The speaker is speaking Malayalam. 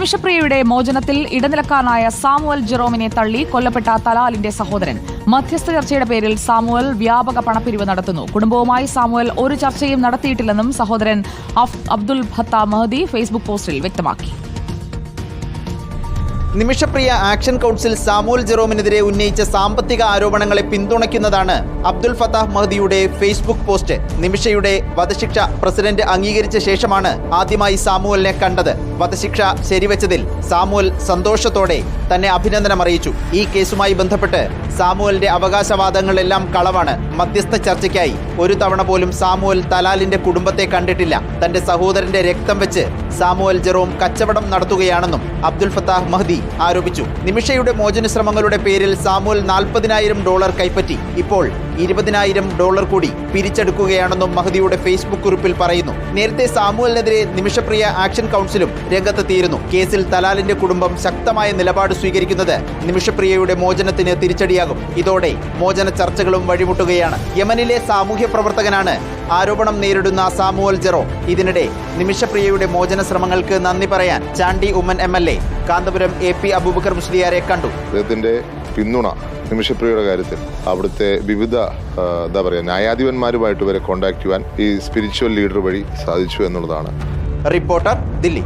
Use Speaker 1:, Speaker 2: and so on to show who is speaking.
Speaker 1: നിമിഷപ്രിയയുടെ മോചനത്തിൽ ഇടനിലക്കാരനായ സാമുവൽ ജെറോമിനെ തള്ളി കൊല്ലപ്പെട്ട തലാലിന്റെ സഹോദരൻ. മധ്യസ്ഥ ചർച്ചയുടെ പേരിൽ സാമുവൽ വ്യാപക പണപ്പിരിവ് നടത്തുന്നു. കുടുംബവുമായി സാമുവൽ ഒരു ചർച്ചയും നടത്തിയിട്ടില്ലെന്നും സഹോദരൻ അബ്ദുൽ ഫത്ത മഹദി ഫേസ്ബുക്ക് പോസ്റ്റിൽ വ്യക്തമാക്കി.
Speaker 2: നിമിഷപ്രിയ ആക്ഷൻ കൗൺസിൽ സാമുവൽ ജെറോമിനെതിരെ ഉന്നയിച്ച സാമ്പത്തിക ആരോപണങ്ങളെ പിന്തുണയ്ക്കുന്നതാണ് അബ്ദുൽ ഫത്താഹ് മഹദിയുടെ ഫേസ്ബുക്ക് പോസ്റ്റ്. നിമിഷയുടെ വധശിക്ഷ പ്രസിഡന്റ് അംഗീകരിച്ച ശേഷമാണ് ആദ്യമായി സാമുവലിനെ കണ്ടത്. വധശിക്ഷ ശരിവെച്ചതിൽ സാമുവൽ സന്തോഷത്തോടെ തന്നെ അഭിനന്ദനം അറിയിച്ചു. ഈ കേസുമായി ബന്ധപ്പെട്ട് സാമുവലിന്റെ അവകാശവാദങ്ങളെല്ലാം കളവാണ്. മധ്യസ്ഥ ചർച്ചയ്ക്കായി ഒരു തവണ പോലും സാമുവൽ തലാലിന്റെ കുടുംബത്തെ കണ്ടിട്ടില്ല. തന്റെ സഹോദരന്റെ രക്തം വെച്ച് സാമുവൽ ജെറോം കച്ചവടം നടത്തുകയാണെന്നും അബ്ദുൽ ഫത്താഹ് മഹദി ആരോപിച്ചു. നിമിഷയുടെ മോചന ശ്രമങ്ങളുടെ പേരിൽ സാമുവൽ $40,000 കൈപ്പറ്റി. ഇപ്പോൾ $20,000 കൂടി പിരിച്ചെടുക്കുകയാണെന്നും മഹദിയുടെ ഫേസ്ബുക്ക് കുറിപ്പിൽ പറയുന്നു. നേരത്തെ സാമുവലിനെതിരെ നിമിഷപ്രിയ ആക്ഷൻ കൗൺസിലും രംഗത്തെത്തിയിരുന്നു. കേസിൽ തലാലിന്റെ കുടുംബം ശക്തമായ നിലപാട് സ്വീകരിക്കുന്നത് നിമിഷപ്രിയയുടെ മോചനത്തിന് തിരിച്ചടിയാകും. ഇതോടെ മോചന ചർച്ചകളും വഴിമുട്ടുകയാണ്. യമനിലെ സാമൂഹ്യ പ്രവർത്തകനാണ് ആരോപണം നേരിടുന്ന സാമുവൽ ജെറോ. ഇതിനിടെ നിമിഷപ്രിയയുടെ മോചന ശ്രമങ്ങൾക്ക് നന്ദി പറയാൻ ചാണ്ടി ഉമ്മൻ MLA കാന്തപുരം AP അബൂബക്കർ മുസ്ലിയാരെ കണ്ടു.
Speaker 3: അദ്ദേഹത്തിന്റെ പിന്തുണ നിമിഷപ്രിയയുടെ കാര്യത്തിൽ അവിടുത്തെ വിവിധ ന്യായാധിപന്മാരുമായിട്ട് വരെ കോൺടാക്ട് ചെയ്യാൻ ഈ സ്പിരിച്വൽ ലീഡർ വഴി സാധിച്ചു എന്നുള്ളതാണ്.
Speaker 2: റിപ്പോർട്ടർ, ദില്ലി.